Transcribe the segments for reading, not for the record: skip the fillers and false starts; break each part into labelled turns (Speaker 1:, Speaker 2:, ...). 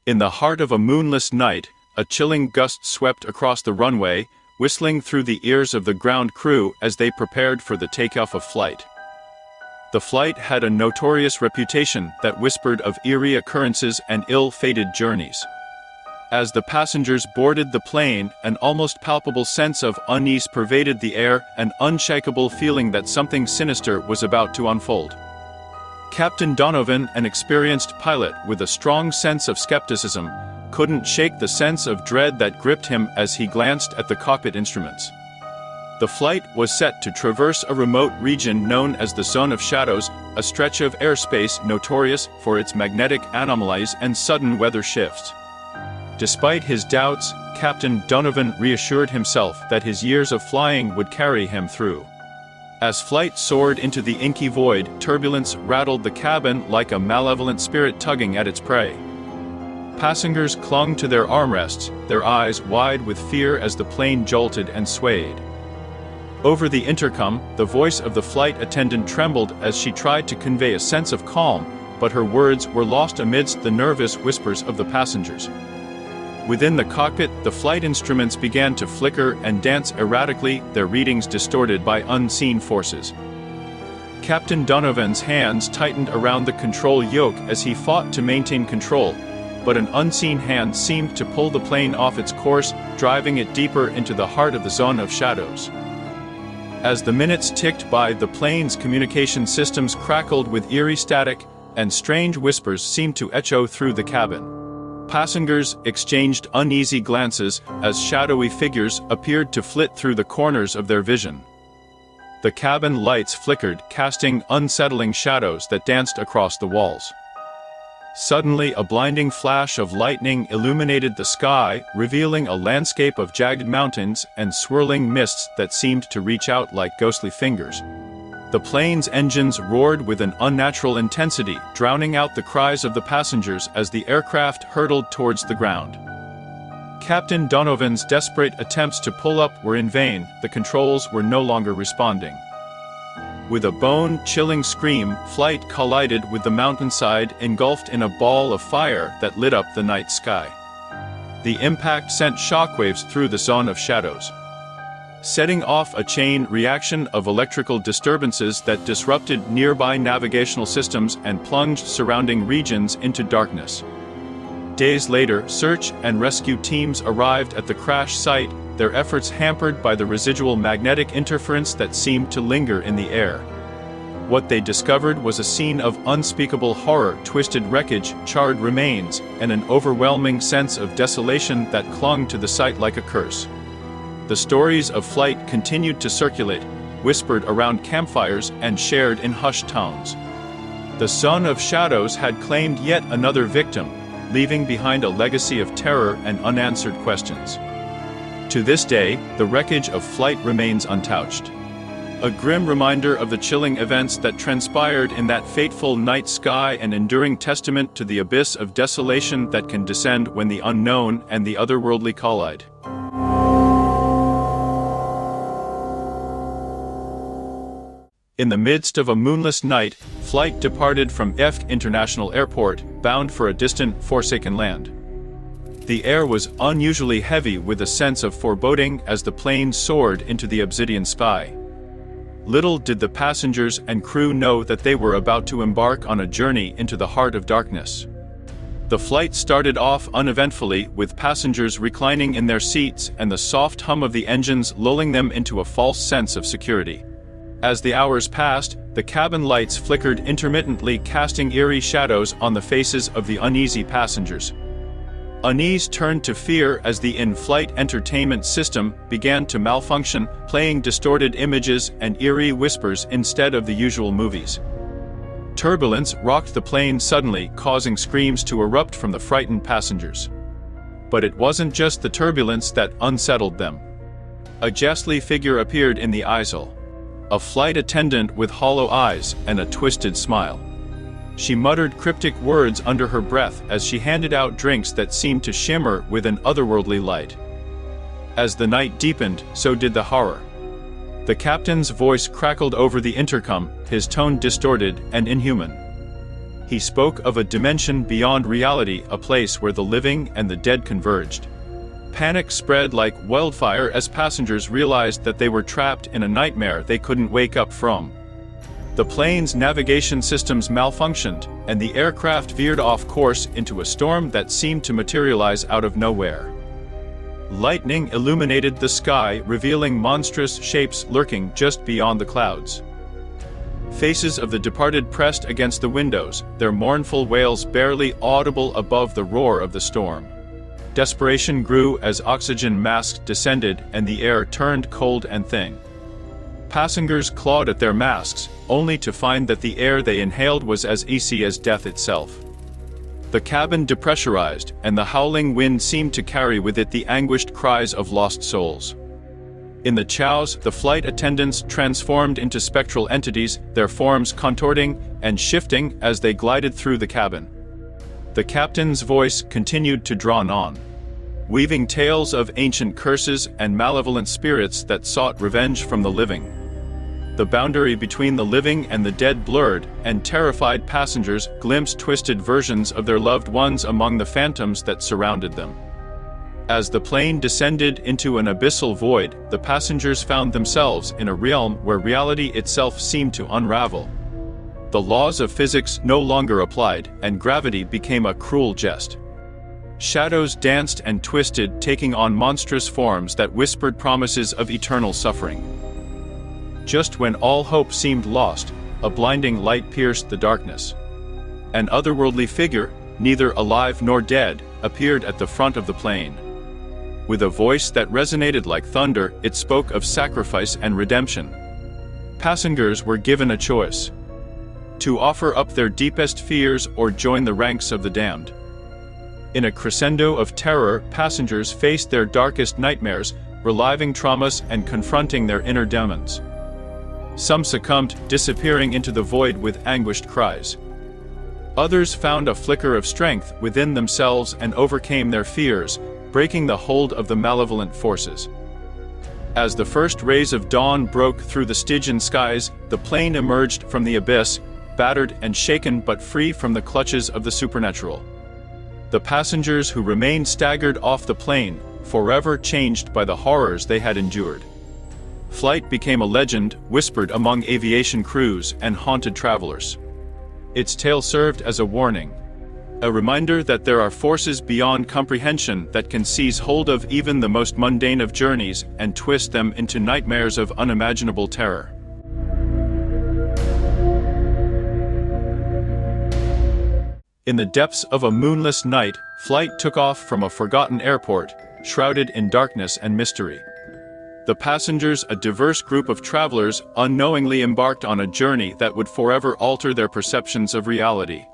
Speaker 1: In the heart of a moonless night, a chilling gust swept across the runway, whistling through the ears of the ground crew as they prepared for the takeoff of flight. The flight had a notorious reputation that whispered of eerie occurrences and ill-fated journeys. As the passengers boarded the plane, an almost palpable sense of unease pervaded the air, an unshakable feeling that something sinister was about to unfold. Captain Donovan, an experienced pilot with a strong sense of skepticism, couldn't shake the sense of dread that gripped him as he glanced at the cockpit instruments. The flight was set to traverse a remote region known as the Zone of Shadows, a stretch of airspace notorious for its magnetic anomalies and sudden weather shifts. Despite his doubts, Captain Donovan reassured himself that his years of flying would carry him through. As flight soared into the inky void, turbulence rattled the cabin like a malevolent spirit tugging at its prey. Passengers clung to their armrests, their eyes wide with fear as the plane jolted and swayed. Over the intercom, the voice of the flight attendant trembled as she tried to convey a sense of calm, but her words were lost amidst the nervous whispers of the passengers. Within the cockpit, the flight instruments began to flicker and dance erratically, their readings distorted by unseen forces. Captain Donovan's hands tightened around the control yoke as he fought to maintain control, but an unseen hand seemed to pull the plane off its course, driving it deeper into the heart of the Zone of Shadows. As the minutes ticked by, the plane's communication systems crackled with eerie static, and strange whispers seemed to echo through the cabin. Passengers exchanged uneasy glances as shadowy figures appeared to flit through the corners of their vision. The cabin lights flickered, casting unsettling shadows that danced across the walls. Suddenly, a blinding flash of lightning illuminated the sky, revealing a landscape of jagged mountains and swirling mists that seemed to reach out like ghostly fingers. The plane's engines roared with an unnatural intensity, drowning out the cries of the passengers as the aircraft hurtled towards the ground. Captain Donovan's desperate attempts to pull up were in vain, the controls were no longer responding. With a bone-chilling scream, flight collided with the mountainside, engulfed in a ball of fire that lit up the night sky. The impact sent shockwaves through the Zone of Shadows, setting off a chain reaction of electrical disturbances that disrupted nearby navigational systems and plunged surrounding regions into darkness. Days later, search and rescue teams arrived at the crash site, their efforts hampered by the residual magnetic interference that seemed to linger in the air. What they discovered was a scene of unspeakable horror, twisted wreckage, charred remains, and an overwhelming sense of desolation that clung to the site like a curse. The stories of flight continued to circulate, whispered around campfires and shared in hushed tones. The Zone of Shadows had claimed yet another victim, leaving behind a legacy of terror and unanswered questions. To this day, the wreckage of flight remains untouched. A grim reminder of the chilling events that transpired in that fateful night sky, an enduring testament to the abyss of desolation that can descend when the unknown and the otherworldly collide. In the midst of a moonless night, flight departed from Efk International Airport, bound for a distant, forsaken land. The air was unusually heavy with a sense of foreboding as the plane soared into the obsidian sky. Little did the passengers and crew know that they were about to embark on a journey into the heart of darkness. The flight started off uneventfully, with passengers reclining in their seats and the soft hum of the engines lulling them into a false sense of security. As the hours passed, the cabin lights flickered intermittently, casting eerie shadows on the faces of the uneasy passengers. Unease turned to fear as the in-flight entertainment system began to malfunction, playing distorted images and eerie whispers instead of the usual movies. Turbulence rocked the plane suddenly, causing screams to erupt from the frightened passengers. But it wasn't just the turbulence that unsettled them. A ghastly figure appeared in the aisle. A flight attendant with hollow eyes and a twisted smile. She muttered cryptic words under her breath as she handed out drinks that seemed to shimmer with an otherworldly light. As the night deepened, so did the horror. The captain's voice crackled over the intercom, his tone distorted and inhuman. He spoke of a dimension beyond reality, a place where the living and the dead converged. Panic spread like wildfire as passengers realized that they were trapped in a nightmare they couldn't wake up from. The plane's navigation systems malfunctioned, and the aircraft veered off course into a storm that seemed to materialize out of nowhere. Lightning illuminated the sky, revealing monstrous shapes lurking just beyond the clouds. Faces of the departed pressed against the windows, their mournful wails barely audible above the roar of the storm. Desperation grew as oxygen masks descended and the air turned cold and thin. Passengers clawed at their masks, only to find that the air they inhaled was as icy as death itself. The cabin depressurized, and the howling wind seemed to carry with it the anguished cries of lost souls. In the chows, the flight attendants transformed into spectral entities, their forms contorting and shifting as they glided through the cabin. The captain's voice continued to drone on, weaving tales of ancient curses and malevolent spirits that sought revenge from the living. The boundary between the living and the dead blurred, and terrified passengers glimpsed twisted versions of their loved ones among the phantoms that surrounded them. As the plane descended into an abyssal void, the passengers found themselves in a realm where reality itself seemed to unravel. The laws of physics no longer applied, and gravity became a cruel jest. Shadows danced and twisted, taking on monstrous forms that whispered promises of eternal suffering. Just when all hope seemed lost, a blinding light pierced the darkness. An otherworldly figure, neither alive nor dead, appeared at the front of the plane. With a voice that resonated like thunder, it spoke of sacrifice and redemption. Passengers were given a choice: to offer up their deepest fears or join the ranks of the damned. In a crescendo of terror, passengers faced their darkest nightmares, reliving traumas and confronting their inner demons. Some succumbed, disappearing into the void with anguished cries. Others found a flicker of strength within themselves and overcame their fears, breaking the hold of the malevolent forces. As the first rays of dawn broke through the Stygian skies, the plane emerged from the abyss, battered and shaken but free from the clutches of the supernatural. The passengers who remained staggered off the plane, forever changed by the horrors they had endured. Flight became a legend, whispered among aviation crews and haunted travelers. Its tale served as a warning, a reminder that there are forces beyond comprehension that can seize hold of even the most mundane of journeys and twist them into nightmares of unimaginable terror. In the depths of a moonless night, flight took off from a forgotten airport, shrouded in darkness and mystery. The passengers, a diverse group of travelers, unknowingly embarked on a journey that would forever alter their perceptions of reality.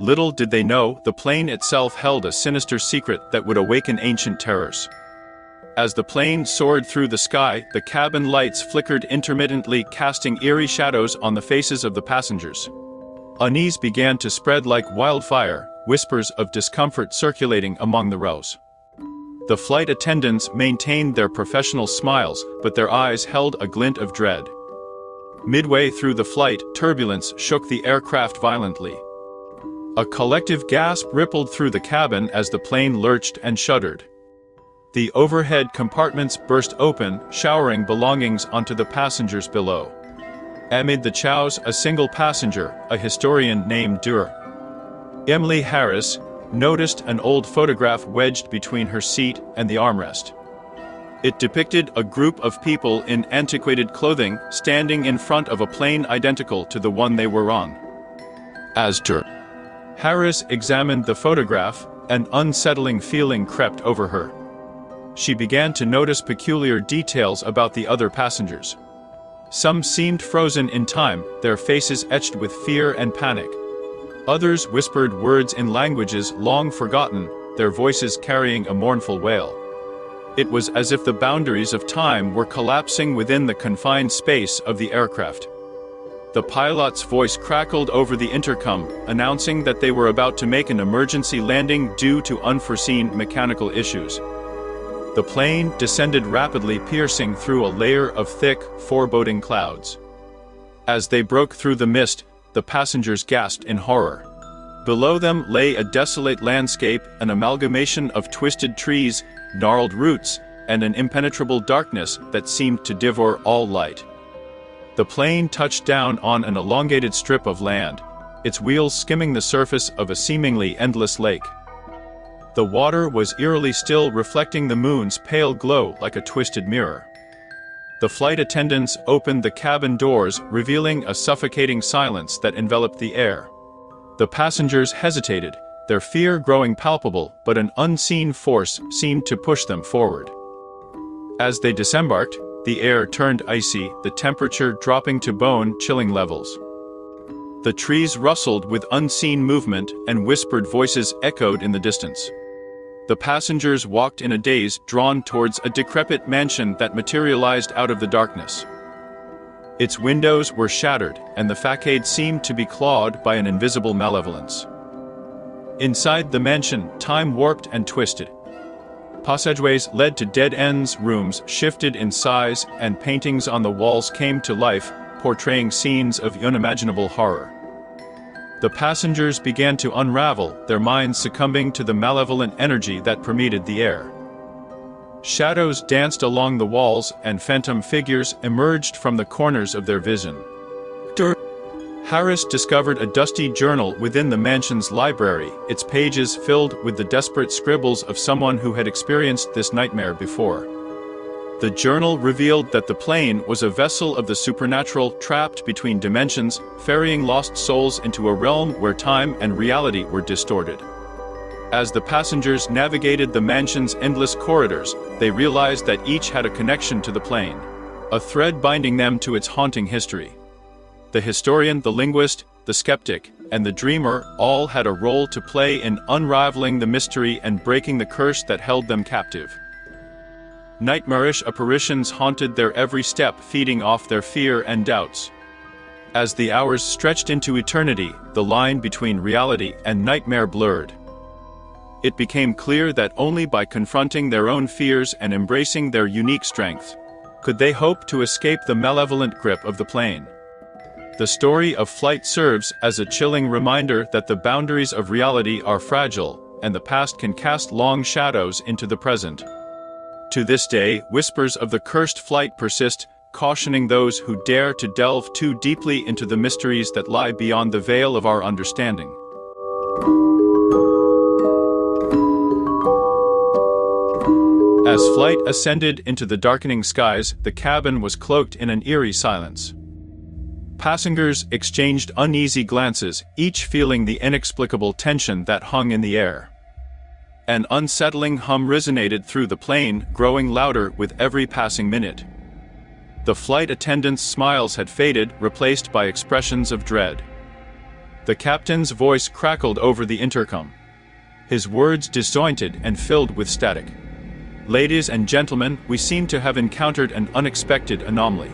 Speaker 1: Little did they know, the plane itself held a sinister secret that would awaken ancient terrors. As the plane soared through the sky, the cabin lights flickered intermittently, casting eerie shadows on the faces of the passengers. Unease began to spread like wildfire, whispers of discomfort circulating among the rows. The flight attendants maintained their professional smiles, but their eyes held a glint of dread. Midway through the flight, turbulence shook the aircraft violently. A collective gasp rippled through the cabin as the plane lurched and shuddered. The overhead compartments burst open, showering belongings onto the passengers below. Amid the chows, a single passenger, a historian named Emily Harris, noticed an old photograph wedged between her seat and the armrest. It depicted a group of people in antiquated clothing standing in front of a plane identical to the one they were on. As Harris examined the photograph, an unsettling feeling crept over her. She began to notice peculiar details about the other passengers. Some seemed frozen in time, their faces etched with fear and panic. Others whispered words in languages long forgotten, their voices carrying a mournful wail. It was as if the boundaries of time were collapsing within the confined space of the aircraft. The pilot's voice crackled over the intercom, announcing that they were about to make an emergency landing due to unforeseen mechanical issues. The plane descended rapidly, piercing through a layer of thick, foreboding clouds. As they broke through the mist, the passengers gasped in horror. Below them lay a desolate landscape, an amalgamation of twisted trees, gnarled roots, and an impenetrable darkness that seemed to devour all light. The plane touched down on an elongated strip of land, its wheels skimming the surface of a seemingly endless lake. The water was eerily still, reflecting the moon's pale glow like a twisted mirror. The flight attendants opened the cabin doors, revealing a suffocating silence that enveloped the air. The passengers hesitated, their fear growing palpable, but an unseen force seemed to push them forward. As they disembarked, the air turned icy, the temperature dropping to bone-chilling levels. The trees rustled with unseen movement, and whispered voices echoed in the distance. The passengers walked in a daze, drawn towards a decrepit mansion that materialized out of the darkness. Its windows were shattered, and the facade seemed to be clawed by an invisible malevolence. Inside the mansion, time warped and twisted. Passageways led to dead ends, rooms shifted in size, and paintings on the walls came to life, portraying scenes of unimaginable horror. The passengers began to unravel, their minds succumbing to the malevolent energy that permeated the air. Shadows danced along the walls, and phantom figures emerged from the corners of their vision. Harris discovered a dusty journal within the mansion's library, its pages filled with the desperate scribbles of someone who had experienced this nightmare before. The journal revealed that the plane was a vessel of the supernatural, trapped between dimensions, ferrying lost souls into a realm where time and reality were distorted. As the passengers navigated the mansion's endless corridors, they realized that each had a connection to the plane, a thread binding them to its haunting history. The historian, the linguist, the skeptic, and the dreamer all had a role to play in unraveling the mystery and breaking the curse that held them captive. Nightmarish apparitions haunted their every step, feeding off their fear and doubts. As the hours stretched into eternity, the line between reality and nightmare blurred. It became clear that only by confronting their own fears and embracing their unique strength could they hope to escape the malevolent grip of the plane. The story of flight serves as a chilling reminder that the boundaries of reality are fragile, and the past can cast long shadows into the present. To this day, whispers of the cursed flight persist, cautioning those who dare to delve too deeply into the mysteries that lie beyond the veil of our understanding. As flight ascended into the darkening skies, the cabin was cloaked in an eerie silence. Passengers exchanged uneasy glances, each feeling the inexplicable tension that hung in the air. An unsettling hum resonated through the plane, growing louder with every passing minute. The flight attendants' smiles had faded, replaced by expressions of dread. The captain's voice crackled over the intercom, his words disjointed and filled with static. "Ladies and gentlemen, we seem to have encountered an unexpected anomaly.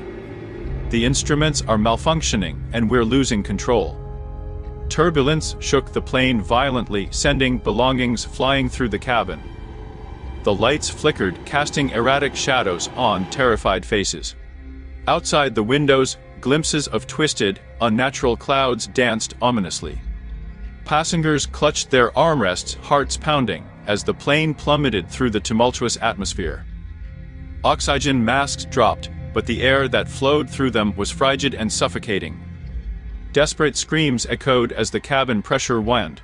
Speaker 1: The instruments are malfunctioning, and we're losing control." Turbulence shook the plane violently, sending belongings flying through the cabin. The lights flickered, casting erratic shadows on terrified faces. Outside the windows, glimpses of twisted, unnatural clouds danced ominously. Passengers clutched their armrests, hearts pounding, as the plane plummeted through the tumultuous atmosphere. Oxygen masks dropped, but the air that flowed through them was frigid and suffocating. Desperate screams echoed as the cabin pressure waned.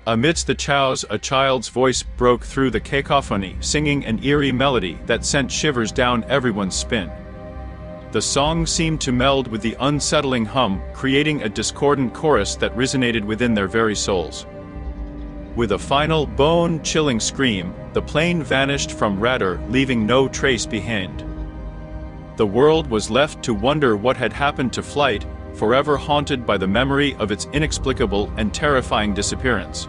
Speaker 1: Amidst the chaos, a child's voice broke through the cacophony, singing an eerie melody that sent shivers down everyone's spine. The song seemed to meld with the unsettling hum, creating a discordant chorus that resonated within their very souls. With a final, bone-chilling scream, the plane vanished from radar, leaving no trace behind. The world was left to wonder what had happened to flight, forever haunted by the memory of its inexplicable and terrifying disappearance.